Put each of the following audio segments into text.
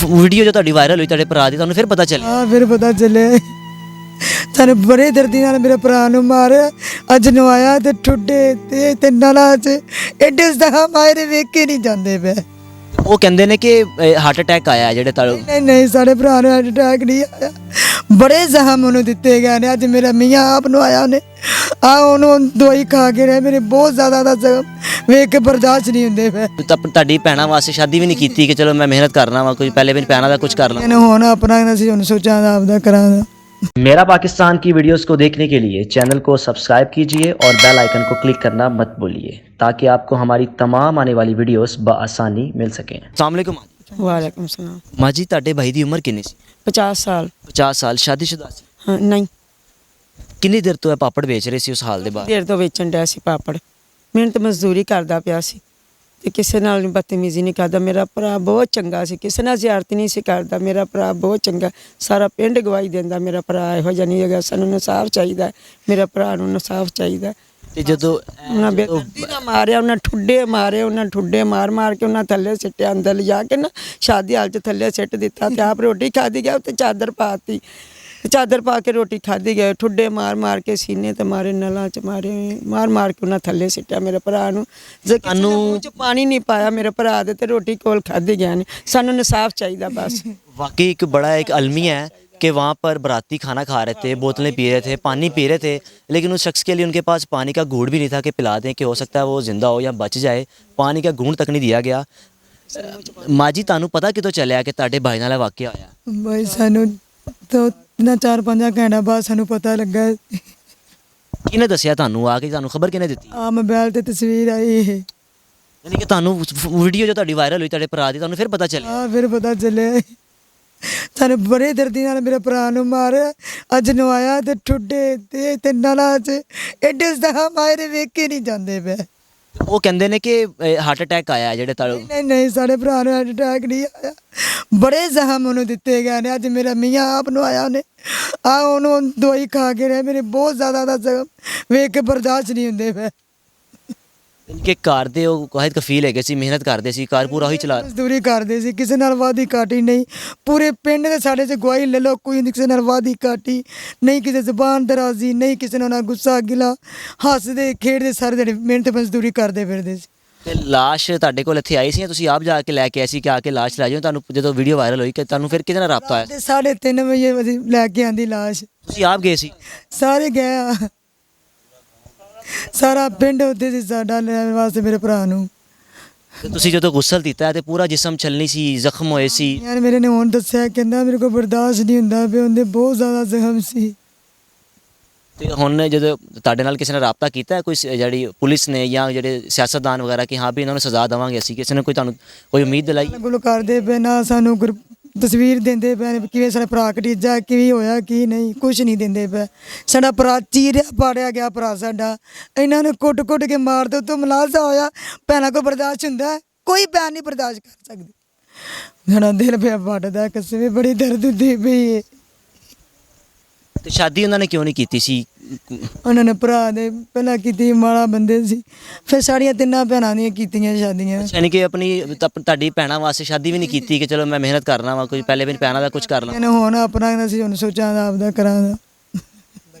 Video ਜੋ ਤੁਹਾਡੀ viral ਹੋਈ ਤੁਹਾਡੇ ਭਰਾ ਦੀ, ਤੁਹਾਨੂੰ ਫਿਰ ਪਤਾ ਚੱਲਿਆ? ਹਾਂ ਫਿਰ ਪਤਾ ਚੱਲਿਆ। ਸਾਨੂੰ ਬੜੇ ਦਰਦੀ ਨਾਲ ਮੇਰੇ ਭਰਾ ਨੂੰ ਮਾਰਿਆ। ਅੱਜ ਨੂੰ ਆਇਆ ਤੇ ਠੁੱਡੇ ਤੇ ਨਲਾਂ 'ਚ ਐਡੇ ਜ਼ਖਮ ਮਾਰੇ ਵੇਖ ਕੇ ਨਹੀਂ ਜਾਂਦੇ ਪਏ। ਉਹ ਕਹਿੰਦੇ ਨੇ ਕਿ ਹਾਰਟ ਅਟੈਕ ਆਇਆ ਜਿਹੜੇ ਨਹੀਂ ਨਹੀਂ ਸਾਡੇ ਭਰਾ ਨੂੰ ਹਾਰਟ ਅਟੈਕ ਨਹੀਂ ਆਇਆ, ਬੜੇ ਜ਼ਖਮ ਉਹਨੂੰ ਦਿੱਤੇ ਗਏ ਨੇ। ਅੱਜ ਮੇਰਾ ਮੀਆਂ ਆਪ ਨੂੰ ਆਇਆ, ਉਹਨੇ ਉਹਨੂੰ ਦਵਾਈ ਖਾ ਕੇ ਰਿਹਾ, ਮੇਰੇ ਬਹੁਤ ਜ਼ਿਆਦਾ ਦਾ ਜ਼ਖਮ ਵੇਖ ਕੇ ਬਰਦਾਸ਼ਤ ਨਹੀਂ ਹੁੰਦੇ ਪਏ। ਤੁਹਾਡੀ ਭੈਣਾਂ ਵਾਸਤੇ ਸ਼ਾਦੀ ਵੀ ਨਹੀਂ ਕੀਤੀ ਕਿ ਚਲੋ ਮੈਂ ਮਿਹਨਤ ਕਰਨਾ ਵਾ, ਕੋਈ ਪਹਿਲੇ ਵੀ ਭੈਣਾਂ ਦਾ ਕੁਝ ਕਰ ਲਾਂ? ਇਹਨੂੰ ਹੁਣ ਆਪਣਾ ਅਸੀਂ ਹੁਣ ਸੋਚਾਂ ਦਾ ਆਪਦਾ ਕਰਾਂਗਾ। मेरा पाकिस्तान की वीडियोस को देखने के लिए चैनल को सब्सक्राइब कीजिए और बेल आइकन को क्लिक करना मत भूलिए ताकि आपको हमारी तमाम आने वाली वीडियोस बआसानी मिल सकें। अस्सलाम वालेकुम। वालेकुम सलाम। माँ जी ਤੁਹਾਡੇ ਭਾਈ ਦੀ ਉਮਰ ਕਿੰਨੀ ਸੀ? 50 साल। 50 ਸਾਲ। ਸ਼ਾਦੀशुदा ਸੀ? हाँ नहीं, ਕਿੰਨੀ ਦੇਰ ਤੋਂ ਇਹ ਪਾਪੜ ਵੇਚ ਰਹੇ ਸੀ ਉਸ ਹਾਲ ਦੇ ਬਾਅਦ? देर तो वेचन डਿਆ ਸੀ ਪਾਪੜ। ਮਿਹਨਤ ਮਜ਼ਦੂਰੀ ਕਰਦਾ ਪਿਆ ਸੀ ਤੇ ਕਿਸੇ ਨਾਲ ਨਹੀਂ ਬਦਤਮੀਜ਼ੀ ਨਹੀਂ ਕਰਦਾ। ਮੇਰਾ ਭਰਾ ਬਹੁਤ ਚੰਗਾ ਸੀ, ਕਿਸੇ ਨਾਲ ਜ਼ਿਆਰਤ ਨਹੀਂ ਸੀ ਕਰਦਾ। ਮੇਰਾ ਭਰਾ ਬਹੁਤ ਚੰਗਾ, ਸਾਰਾ ਪਿੰਡ ਗਵਾਹੀ ਦਿੰਦਾ ਮੇਰਾ ਭਰਾ ਇਹੋ ਜਿਹਾ ਨਹੀਂ ਹੈਗਾ। ਸਾਨੂੰ ਇਨਸਾਫ ਚਾਹੀਦਾ, ਮੇਰੇ ਭਰਾ ਨੂੰ ਇਨਸਾਫ ਚਾਹੀਦਾ। ਤੇ ਜਦੋਂ ਉਹਨਾਂ ਬੇਦਰਦੀ ਨਾਲ ਮਾਰਿਆ, ਉਹਨਾਂ ਠੁੱਡੇ ਮਾਰੇ, ਉਹਨਾਂ ਠੁੱਡੇ ਮਾਰ ਮਾਰ ਕੇ ਉਹਨਾਂ ਥੱਲੇ ਸਿੱਟਿਆ, ਅੰਦਰ ਲਿਜਾ ਕੇ ਨਾ ਸ਼ਾਦੀ ਹਾਲ 'ਚ ਥੱਲੇ ਸਿੱਟ ਦਿੱਤਾ ਤੇ ਆਪ ਰੋਟੀ ਖਾਦੀ ਗਿਆ। ਉੱਤੇ ਚਾਦਰ ਪਾਤੀ, ਚਾਦਰ ਪਾ ਕੇ ਰੋਟੀ ਖਾਦੀ ਗਏ। ਠੁੱਡੇ ਮਾਰ ਮਾਰ ਕੇ ਸੀਨੇ ਤੇ ਮਾਰੇ, ਨਲਾਂ 'ਚ ਮਾਰੇ, ਮਾਰ ਮਾਰ ਕੇ ਉਹਨਾਂ ਥੱਲੇ ਸਿੱਟਿਆ ਮੇਰੇ ਭਰਾ ਨੂੰ। ਜੇ ਕਿਸੇ ਨੇ ਮੂੰਹ 'ਚ ਪਾਣੀ ਨਹੀਂ ਪਾਇਆ ਮੇਰੇ ਭਰਾ ਦੇ ਤੇ ਰੋਟੀ ਕੋਲ ਖਾਦੀ ਗਿਆ ਨੇ। ਸਾਨੂੰ ਇਨਸਾਫ ਚਾਹੀਦਾ ਬਸ। वाकई एक बड़ा एक अलमिया है कि वहाँ पर बाराती खाना खा रहे थे, बोतलें पी रहे थे, पानी पी रहे थे, लेकिन उस शख्स के लिए उनके पास पानी का घूंट भी नहीं था कि पिला दें कि हो सकता है वो ज़िंदा हो या बच जाए। पानी का घूंट तक नहीं दिया गया। माँ जी ਤੁਹਾਨੂੰ ਪਤਾ ਕਿਦੋਂ ਚੱਲਿਆ ਕਿ ਤੁਹਾਡੇ ਭਾਈ ਨਾਲ ਵਾਕਿਆ ਹੋਇਆ? ਬਾਈ ਸਾਨੂੰ ਤਾਂ 4-5 ਘੰਟਾ ਬਾਅਦ ਸਾਨੂੰ ਪਤਾ ਲੱਗਾ। ਕਿਹਨੇ ਦੱਸਿਆ ਤੁਹਾਨੂੰ ਆ ਕੇ? ਤੁਹਾਨੂੰ ਖਬਰ ਕਿਹਨੇ ਦਿੱਤੀ? ਆ ਮੋਬਾਈਲ ਤੇ ਤਸਵੀਰ ਆਈ ਇਹ। ਯਾਨੀ ਕਿ ਤੁਹਾਨੂੰ ਵੀਡੀਓ ਜੋ ਤੁਹਾਡੀ ਵਾਇਰਲ ਹੋਈ ਤੁਹਾਡੇ ਭਰਾ ਦੀ, ਤੁਹਾਨੂੰ ਫਿਰ ਪਤਾ ਚੱਲਿਆ? ਹਾਂ ਫਿਰ ਪਤਾ ਚੱਲਿਆ। ਸਾਨੂੰ ਬੜੇ ਦਰਦੀ ਨਾਲ ਮੇਰੇ ਭਰਾ ਨੂੰ ਮਾਰਿਆ। ਅੱਜ ਨੂੰ ਆਇਆ ਤੇ ਠੁੱਡੇ ਤੇ ਨਲਾਂ 'ਚ ਐਡੇ ਜ਼ਖਮ ਮਾਰੇ ਵੇਖ ਕੇ ਨਹੀਂ ਜਾਂਦੇ ਪਏ। ਉਹ ਕਹਿੰਦੇ ਨੇ ਕਿ ਹਾਰਟ ਅਟੈਕ ਆਇਆ ਜਿਹੜੇ ਨਹੀਂ ਨਹੀਂ ਸਾਡੇ ਭਰਾ ਨੂੰ ਹਾਰਟ ਅਟੈਕ ਨਹੀਂ ਆਇਆ, ਬੜੇ ਜ਼ਖਮ ਉਹਨੂੰ ਦਿੱਤੇ ਗਏ ਨੇ। ਅੱਜ ਮੇਰਾ ਮੀਆਂ ਆਪ ਨੂੰ ਆਇਆ, ਉਹਨੇ ਉਹਨੂੰ ਦਵਾਈ ਖਾ ਕੇ ਰਿਹਾ, ਮੇਰੇ ਬਹੁਤ ਜ਼ਿਆਦਾ ਦਾ ਜ਼ਖਮ ਵੇਖ ਕੇ ਬਰਦਾਸ਼ਤ ਨਹੀਂ ਹੁੰਦੇ ਪਏ। ਇਨਕੇ ਘਰ ਦੇ ਉਹ ਵਾਹਿਦ ਕਫੀਲ ਹੈਗੇ ਸੀ, ਮਿਹਨਤ ਕਰਦੇ ਸੀ, ਘਰ ਪੂਰਾ ਉਹੀ ਚਲਾ। ਮਜ਼ਦੂਰੀ ਕਰਦੇ ਸੀ, ਕਿਸੇ ਨਾਲ ਵਾਦੀ ਕਾਟੀ ਨਹੀਂ। ਪੂਰੇ ਪਿੰਡ ਦੇ ਸਾਡੇ 'ਚ ਗਵਾਹੀ ਲੈ ਲਓ, ਕੋਈ ਕਿਸੇ ਨਾਲ ਵਾਦੀ ਕਾਟੀ ਨਹੀਂ, ਕਿਸੇ ਜ਼ੁਬਾਨ ਦਰਾਜ਼ੀ ਨਹੀਂ, ਕਿਸੇ ਨਾਲ ਗੁੱਸਾ ਗਿਲਾ, ਹੱਸਦੇ ਖੇਡਦੇ ਸਾਰੇ ਦਿਨ ਮਿਹਨਤ ਮਜ਼ਦੂਰੀ ਕਰਦੇ ਫਿਰਦੇ ਸੀ। ਤੇ ਲਾਸ਼ ਤੁਹਾਡੇ ਕੋਲ ਇੱਥੇ ਆਈ ਸੀ ਜਾਂ ਤੁਸੀਂ ਆਪ ਜਾ ਕੇ ਲੈ ਕੇ ਆਏ ਸੀ ਕਿ ਆ ਕੇ ਲਾਸ਼ ਲੈ ਜਾਓ? ਤੁਹਾਨੂੰ ਜਦੋਂ ਵੀਡੀਓ ਵਾਇਰਲ ਹੋਈ ਕਿ ਤੁਹਾਨੂੰ ਫਿਰ ਕਿਹਦੇ ਨਾਲ ਰਾਬਤਾ ਆਇਆ? 3:30 ਵਜੇ ਅਸੀਂ ਲੈ ਕੇ ਆਂਦੀ ਲਾਸ਼। ਤੁਸੀਂ ਆਪ ਗਏ ਸੀ? ਸਾਰੇ ਗਏ ਆ, ਸਾਰਾ ਪਿੰਡ ਉੱਤੇ ਸੀ ਸਾਡਾ ਲੈਣ ਵਾਸਤੇ ਮੇਰੇ ਭਰਾ ਨੂੰ। ਤੇ ਤੁਸੀਂ ਜਦੋਂ ਗੁਸਲ ਦਿੱਤਾ ਤੇ ਪੂਰਾ ਜਿਸਮ ਛਲਨੀ ਸੀ, ਜ਼ਖਮ ਹੋਏ ਸੀ? ਯਾਰ ਮੇਰੇ ਨੇ ਹੁਣ ਦੱਸਿਆ, ਕਹਿੰਦਾ ਮੇਰੇ ਕੋਲ ਬਰਦਾਸ਼ਤ ਨਹੀਂ ਹੁੰਦਾ ਵੀ ਉਹਦੇ ਬਹੁਤ ਜ਼ਿਆਦਾ ਜ਼ਖਮ ਸੀ। ਤੇ ਹੁਣ ਜਦੋਂ ਤੁਹਾਡੇ ਨਾਲ ਕਿਸੇ ਨੇ ਰਾਬਤਾ ਕੀਤਾ ਕੋਈ ਜਿਹੜੀ ਪੁਲਿਸ ਨੇ ਜਾਂ ਜਿਹੜੇ ਸਿਆਸਤਦਾਨ ਵਗੈਰਾ ਕਿ ਹਾਂ ਵੀ ਇਹਨਾਂ ਨੂੰ ਸਜ਼ਾ ਦੇਵਾਂਗੇ ਅਸੀਂ, ਕਿਸੇ ਨੇ ਕੋਈ ਤੁਹਾਨੂੰ ਕੋਈ ਉਮੀਦ ਦਿਲਾਈ? ਗੁਲ ਕਰਦੇ ਪਏ ਨਾ, ਸਾਨੂੰ ਤਸਵੀਰ ਦਿੰਦੇ ਪਏ ਕਿਵੇਂ ਸਾਡਾ ਭਰਾ ਕਟੀਜਾ ਕਿਵੇਂ ਹੋਇਆ ਕੀ ਨਹੀਂ, ਕੁਝ ਨਹੀਂ ਦਿੰਦੇ ਪਏ। ਸਾਡਾ ਭਰਾ ਚੀਰਿਆ ਪਾੜਿਆ ਗਿਆ ਭਰਾ ਸਾਡਾ, ਇਹਨਾਂ ਨੇ ਕੁੱਟ ਕੁੱਟ ਕੇ ਮਾਰ ਦੋ ਤੋਂ ਮਲਾਜ਼ਾ ਹੋਇਆ। ਭੈਣਾਂ ਕੋਲ ਬਰਦਾਸ਼ਤ ਹੁੰਦਾ? ਕੋਈ ਭੈਣ ਨਹੀਂ ਬਰਦਾਸ਼ਤ ਕਰ ਸਕਦੀ। ਮੇਰਾ ਦਿਲ ਪਿਆ ਫਟਦਾ, ਕਸਮੇ ਬੜੀ ਦਰਦ ਹੁੰਦੀ ਪਈ ਹੈ। ਤੇ ਸ਼ਾਦੀ ਉਹਨਾਂ ਨੇ ਕਿਉਂ ਨਹੀਂ ਕੀਤੀ ਸੀ? ਉਹਨਾਂ ਨੇ ਭਰਾ ਦੇ ਪਹਿਲਾਂ ਕੀਤੀ, ਮਾੜਾ ਬੰਦੇ ਸੀ, ਫਿਰ ਸਾਡੀਆਂ 3 ਭੈਣਾਂ ਦੀਆਂ ਕੀਤੀਆਂ ਸ਼ਾਦੀਆਂ। ਯਾਨੀ ਕਿ ਆਪਣੀ ਤੁਹਾਡੀ ਭੈਣਾਂ ਵਾਸਤੇ ਸ਼ਾਦੀ ਵੀ ਨਹੀਂ ਕੀਤੀ ਕਿ ਚਲੋ ਮੈਂ ਮਿਹਨਤ ਕਰਨਾ ਵਾ, ਕੋਈ ਪਹਿਲੇ ਵੀ ਭੈਣਾਂ ਦਾ ਕੁਝ ਕਰ ਲਾਂ? ਇਹਨੂੰ ਹੁਣ ਆਪਣਾ ਅਸੀਂ ਹੁਣ ਸੋਚਾਂ ਦਾ ਆਪਦਾ ਕਰਾਂਗਾ।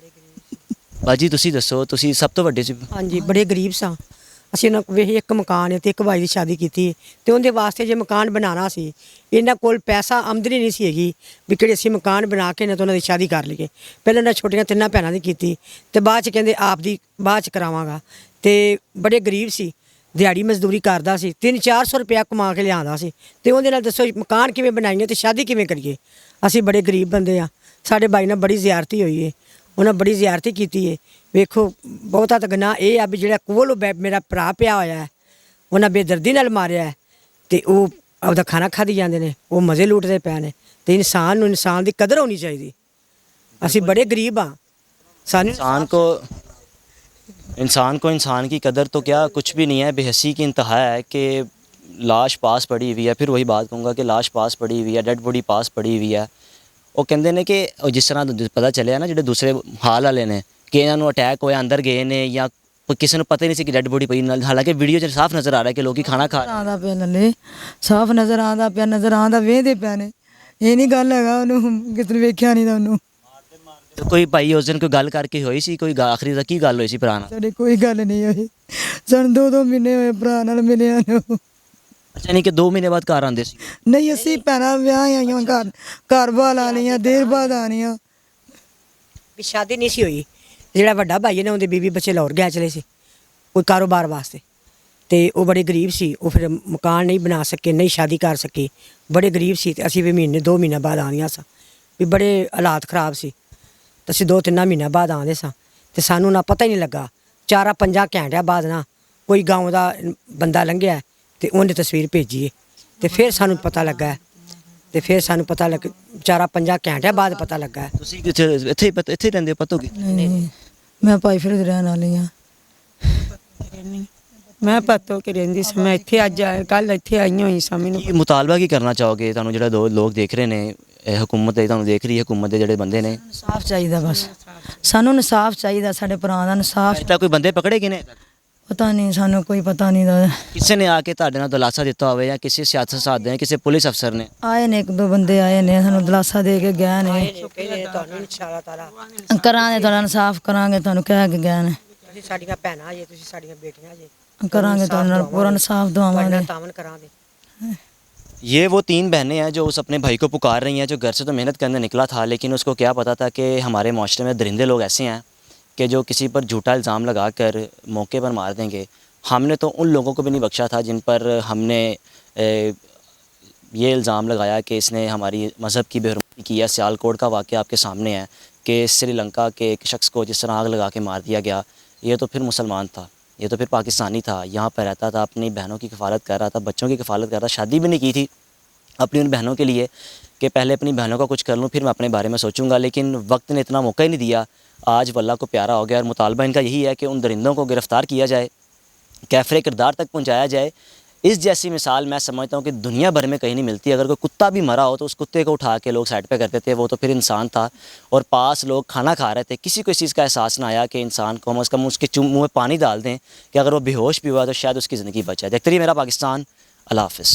ਬਾਜੀ ਤੁਸੀਂ ਦੱਸੋ, ਤੁਸੀਂ ਸਭ ਤੋਂ ਵੱਡੇ ਸੀ? ਹਾਂਜੀ ਬੜੇ ਗਰੀਬ ਸਾਂ ਅਸੀਂ। ਉਹਨਾਂ ਕੋਲ ਇੱਕ ਮਕਾਨ ਹੈ ਤੇ ਇੱਕ ਭਾਈ ਦੀ ਸ਼ਾਦੀ ਕੀਤੀ ਤੇ ਉਹਦੇ ਵਾਸਤੇ ਜੇ ਮਕਾਨ ਬਣਾਉਣਾ ਸੀ, ਇਹਨਾਂ ਕੋਲ ਪੈਸਾ ਆਮਦਨੀ ਨਹੀਂ ਸੀ ਹੈਗੀ ਵੀ ਕਿਹੜੇ ਅਸੀਂ ਮਕਾਨ ਬਣਾ ਕੇ ਨਾ ਤਾਂ ਉਹਨਾਂ ਦੀ ਸ਼ਾਦੀ ਕਰ ਲਈਏ। ਪਹਿਲਾਂ ਉਹਨਾਂ ਛੋਟੀਆਂ 3 ਭੈਣਾਂ ਦੀ ਕੀਤੀ ਤੇ ਬਾਅਦ 'ਚ ਕਹਿੰਦੇ ਆਪ ਦੀ ਬਾਅਦ 'ਚ ਕਰਾਵਾਂਗਾ। ਤੇ ਬੜੇ ਗਰੀਬ ਸੀ, ਦਿਹਾੜੀ ਮਜ਼ਦੂਰੀ ਕਰਦਾ ਸੀ, 300-400 ਰੁਪਇਆ ਕਮਾ ਕੇ ਲਿਆਉਂਦਾ ਸੀ ਤੇ ਉਹਦੇ ਨਾਲ ਦੱਸੋ ਮਕਾਨ ਕਿਵੇਂ ਬਣਾਈਏ ਤੇ ਸ਼ਾਦੀ ਕਿਵੇਂ ਕਰੀਏ? ਅਸੀਂ ਬੜੇ ਗਰੀਬ ਬੰਦੇ ਆ। ਸਾਡੇ ਭਾਈ ਨਾਲ ਬੜੀ ਜ਼ਿਆਰਤੀ ਹੋਈ ਹੈ, ਉਹਨਾਂ ਬੜੀ ਜ਼ਿਆਰਤੀ ਕੀਤੀ ਹੈ। ਵੇਖੋ ਬਹੁਤਾ ਤਾਂ ਗੁਨਾਹ ਇਹ ਆ ਵੀ ਜਿਹੜਾ ਕੋਲ ਮੇਰਾ ਭਰਾ ਪਿਆ ਹੋਇਆ ਹੈ, ਉਹਨਾਂ ਬੇਦਰਦੀ ਨਾਲ ਮਾਰਿਆ ਤੇ ਉਹ ਆਪਦਾ ਖਾਣਾ ਖਾਧੀ ਜਾਂਦੇ ਨੇ, ਉਹ ਮਜ਼ੇ ਲੁੱਟਦੇ ਪਏ ਨੇ। ਤੇ ਇਨਸਾਨ ਨੂੰ ਇਨਸਾਨ ਦੀ ਕਦਰ ਹੋਣੀ ਚਾਹੀਦੀ। ਅਸੀਂ ਬੜੇ ਗਰੀਬ ਆ। ਸਾਨੂੰ इंसान को इंसान की कदर तो क्या कुछ भी नहीं है, बेहसी की इंतहा है कि लाश पास पड़ी हुई है। फिर वही बात कहूँगा कि लाश पास पड़ी हुई है, डेड बॉडी पास पड़ी हुई है। ਉਹ ਕਹਿੰਦੇ ਨੇ ਕਿ ਜਿਸ ਤਰ੍ਹਾਂ ਪਤਾ ਚੱਲਿਆ ਨਾ ਜਿਹੜੇ ਦੂਸਰੇ ਹਾਲ ਵਾਲੇ ਨੇ ਕਿ ਇਹਨਾਂ ਨੂੰ ਅਟੈਕ ਹੋਇਆ, ਅੰਦਰ ਗਏ ਨੇ ਜਾਂ पर किसी ने पता ही नहीं सी कि डेड बॉडी पई नाल, हालांकि वीडियो 'ਚ ਸਾਫ਼ ਨਜ਼ਰ ਆ ਰਿਹਾ ਕਿ ਲੋਕੀ ਖਾਣਾ ਖਾ ਆਉਂਦਾ ਪਿਆ ਲੱਲੇ ਸਾਫ਼ ਨਜ਼ਰ ਆਉਂਦਾ ਵੇਖਦੇ ਪਏ ਨੇ। ਇਹ ਨਹੀਂ ਗੱਲ ਹੈਗਾ ਉਹਨੂੰ ਕਿਤੇ ਵੇਖਿਆ ਨਹੀਂ ਤਾਂ ਉਹਨੂੰ। ਕੋਈ ਭਾਈ ਉਸ ਦਿਨ ਕੋਈ ਗੱਲ ਕਰਕੇ ਹੋਈ ਸੀ, ਕੋਈ ਆਖਰੀ ਦਾ ਕੀ ਗੱਲ ਹੋਈ ਸੀ ਭਰਾ ਨਾਲ? ਸਾਡੇ ਕੋਈ ਗੱਲ ਨਹੀਂ ਹੋਈ, ਸਾਨੂੰ 2 ਮਹੀਨੇ ਹੋਏ ਭਰਾ ਨਾਲ ਮਿਲਿਆ ਨੂੰ। ਅੱਛਾ, ਨਹੀਂ ਕਿ 2 ਮਹੀਨੇ ਬਾਅਦ ਘਰ ਆਉਂਦੇ ਸੀ? ਨਹੀਂ ਅਸੀਂ ਭੈਣਾਂ ਵਿਆਹ ਆਈਆਂ ਘਰ ਬਾਲ ਆਣੀਆਂ ਦੇਰ ਬਾਅਦ ਆਣੀਆਂ। ਵੀ ਸ਼ਾਦੀ ਨਹੀਂ ਸੀ ਹੋਈ। ਜਿਹੜਾ ਵੱਡਾ ਭਾਈ ਨੇ ਉਹਦੇ ਬੀਬੀ ਬੱਚੇ ਲਾਹੌਰ ਗਿਆ ਚਲੇ ਸੀ ਕੋਈ ਕਾਰੋਬਾਰ ਵਾਸਤੇ, ਤੇ ਉਹ ਬੜੇ ਗਰੀਬ ਸੀ। ਉਹ ਫਿਰ ਮਕਾਨ ਨਹੀਂ ਬਣਾ ਸਕੇ, ਨਹੀਂ ਸ਼ਾਦੀ ਕਰ ਸਕੇ, ਬੜੇ ਗਰੀਬ ਸੀ। ਤੇ ਅਸੀਂ ਵੀ ਮਹੀਨੇ 2 ਮਹੀਨੇ ਬਾਅਦ ਆਉਂਦੀਆਂ ਸਾਂ, ਵੀ ਬੜੇ ਹਾਲਾਤ ਖਰਾਬ ਸੀ। ਤੇ ਅਸੀਂ 2-3 ਮਹੀਨੇ ਬਾਅਦ ਆਉਂਦੇ ਸਾਂ ਤੇ ਸਾਨੂੰ ਨਾ ਪਤਾ ਹੀ ਨਹੀਂ ਲੱਗਾ। 4-5 ਘੰਟਿਆਂ ਬਾਅਦ ਨਾ ਕੋਈ ਗਾਉਂ ਦਾ ਬੰਦਾ ਲੰਘਿਆ ਤੇ ਉਹਨੇ ਤਸਵੀਰ ਭੇਜੀ ਹੈ ਤੇ ਫਿਰ ਸਾਨੂੰ ਪਤਾ ਲੱਗਾ। ਤੇ ਫਿਰ ਸਾਨੂੰ ਪਤਾ ਲੱਗ 4-5 ਘੰਟਿਆਂ ਬਾਅਦ ਪਤਾ ਲੱਗਾ। ਤੁਸੀਂ ਇੱਥੇ ਹੀ ਰਹਿੰਦੇ ਹੋ ਪਤੋਗੇ? ਨਹੀਂ ਮੈਂ ਭਾਈ ਫਿਰ ਰਹਿਣ ਵਾਲੀ ਹਾਂ। ਮੈਂ ਪਤੋ ਕਿ ਰਹਿੰਦੀ ਸੀ, ਮੈਂ ਇੱਥੇ ਅੱਜ ਕੱਲ ਇੱਥੇ ਆਈ ਹੋਈ ਸਾਂ। ਮੈਨੂੰ ਕੀ ਮੁਤਾਲਬਾ ਕੀ ਕਰਨਾ ਚਾਹੋਗੇ? ਤੁਹਾਨੂੰ ਜਿਹੜਾ ਦੋ ਲੋਕ ਦੇਖ ਰਹੇ ਨੇ, ਇਹ ਹਕੂਮਤ ਦੇ ਤੁਹਾਨੂੰ ਦੇਖ ਰਹੀ ਹੈ, ਹਕੂਮਤ ਦੇ ਜਿਹੜੇ ਬੰਦੇ ਨੇ, ਇਨਸਾਫ ਚਾਹੀਦਾ ਬਸ ਸਾਨੂੰ, ਇਨਸਾਫ ਚਾਹੀਦਾ ਸਾਡੇ ਭਰਾ ਦਾ ਇਨਸਾਫ। ਅਜੇ ਤੱਕ ਕੋਈ ਬੰਦੇ ਪਕੜੇ ਕਿਨੇ? ਪਤਾ ਨਹੀਂ ਸਾਨੂੰ ਕੋਈ ਪਤਾ ਨਹੀਂ ਦਾ। ਕਿਸੇ ਨੇ ਆ ਕੇ ਤੁਹਾਡੇ ਨਾਲ ਦਿਲਾਸਾ ਦਿੱਤਾ ਹੋਵੇ ਜਾਂ ਕਿਸੇ ਸਿਆਸਤ ਸਾਧੇ ਨੇ, ਕਿਸੇ ਪੁਲਿਸ ਅਫਸਰ ਨੇ? ਆਏ ਨੇ 1-2 ਬੰਦੇ ਆਏ ਨੇ, ਸਾਨੂੰ ਦਿਲਾਸਾ ਦੇ ਕੇ ਗਏ ਨੇ ਤੁਹਾਨੂੰ ਇਨਸ਼ਾਅੱਲਾ ਤਾਲਾ ਕਰਾਂਗੇ, ਤੁਹਾਡਾ ਇਨਸਾਫ ਕਰਾਂਗੇ, ਤੁਹਾਨੂੰ ਕਹਿ ਕੇ ਗਏ ਨੇ ਤੁਸੀਂ ਸਾਡੀਆਂ ਭੈਣਾਂ ਜੇ, ਤੁਸੀਂ ਸਾਡੀਆਂ ਬੇਟੀਆਂ ਜੇ, ਕਰਾਂਗੇ, ਤੁਹਾਡੇ ਨਾਲ ਪੂਰਾ ਇਨਸਾਫ ਦਵਾਵਾਂਗੇ। ਤਾਮਨ ਕਰਾਂਗੇ। ये वो 3 बहनें हैं जो उस अपने भाई को पुकार रही हैं, जो घर से तो मेहनत करने निकला था, लेकिन उसको क्या पता था कि हमारे माशरे में दरिंदे लोग ऐसे हैं कि जो किसी पर झूठा इल्ज़ाम लगा कर मौके पर मार देंगे। हमने तो उन लोगों को भी नहीं बख्शा था जिन पर हमने ये इल्ज़ाम लगाया कि इसने हमारी मज़हब की बेहरमती की है। सियालकोट का वाक़या आपके सामने है कि श्रीलंका के एक शख्स को जिस तरह आग लगा के मार दिया गया, ये तो फिर मुसलमान था, ये तो फिर पाकिस्तानी था, यहाँ पर रहता था, अपनी बहनों की कफ़ालत कर रहा था, बच्चों की कफ़ालत कर रहा था, शादी भी नहीं की थी अपनी उन बहनों के लिए कि पहले अपनी बहनों का कुछ कर लूँ फिर मैं अपने बारे में सोचूंगा। लेकिन वक्त ने इतना मौका ही नहीं दिया। आज वल्लाह को प्यारा हो गया और मुतालबा इनका यही है कि उन दरिंदों को गिरफ़्तार किया जाए, कैफ़रे किरदार तक पहुँचाया जाए। इस जैसी मिसाल मैं समझता हूँ कि दुनिया भर में कहीं नहीं मिलती। अगर कोई कुत्ता भी मरा हो तो उस कुत्ते को उठा के लोग साइड पे करते थे, वो तो फिर इंसान था और पास लोग खाना खा रहे थे। किसी को इस चीज़ का एहसास ना आया कि इंसान को हम उसका उसके मुँह में पानी डाल दें कि अगर वो बेहोश भी हुआ तो शायद उसकी ज़िंदगी बच जाए। देखते रहिए मेरा पाकिस्तान। अल्लाह हाफ़िज़।